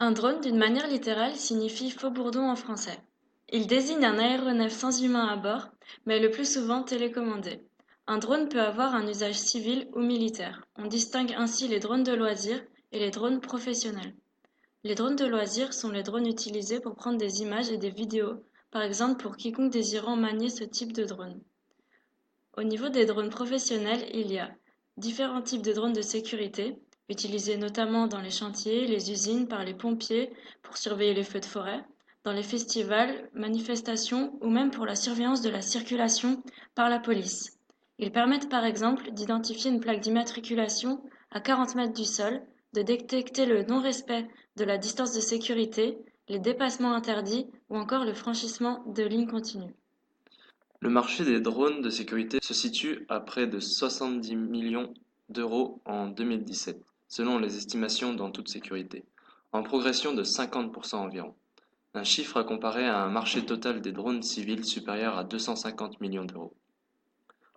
Un drone, d'une manière littérale, signifie faux bourdon en français. Il désigne un aéronef sans humain à bord, mais le plus souvent télécommandé. Un drone peut avoir un usage civil ou militaire. On distingue ainsi les drones de loisirs et les drones professionnels. Les drones de loisirs sont les drones utilisés pour prendre des images et des vidéos, par exemple pour quiconque désirant manier ce type de drone. Au niveau des drones professionnels, il y a différents types de drones de sécurité, utilisés notamment dans les chantiers, les usines, par les pompiers pour surveiller les feux de forêt, dans les festivals, manifestations ou même pour la surveillance de la circulation par la police. Ils permettent par exemple d'identifier une plaque d'immatriculation à 40 mètres du sol, de détecter le non-respect de la distance de sécurité, les dépassements interdits ou encore le franchissement de lignes continues. Le marché des drones de sécurité se situe à près de 70 millions d'euros en 2017, selon les estimations dans toute sécurité, en progression de 50% environ. Un chiffre à comparer à un marché total des drones civils supérieur à 250 millions d'euros.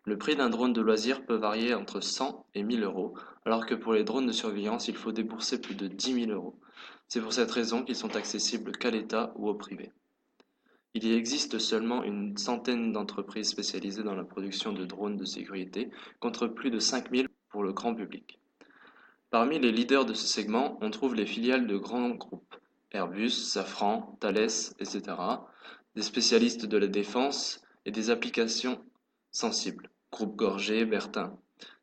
Le prix d'un drone de loisir peut varier entre 100 et 1000 euros, alors que pour les drones de surveillance, il faut débourser plus de 10 000 euros. C'est pour cette raison qu'ils sont accessibles qu'à l'État ou au privé. Il y existe seulement une centaine d'entreprises spécialisées dans la production de drones de sécurité, contre plus de 5000 pour le grand public. Parmi les leaders de ce segment, on trouve les filiales de grands groupes, Airbus, Safran, Thales, etc., des spécialistes de la défense et des applications sensibles, Groupe Gorgé, Bertin,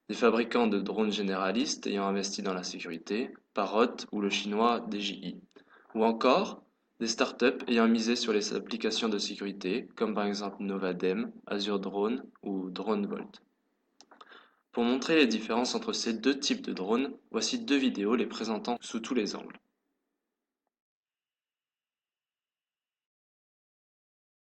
des fabricants de drones généralistes ayant investi dans la sécurité, Parrot ou le chinois DJI, ou encore des startups ayant misé sur les applications de sécurité, comme par exemple Novadem, Azure Drone ou DroneVolt. Pour montrer les différences entre ces deux types de drones, voici deux vidéos les présentant sous tous les angles.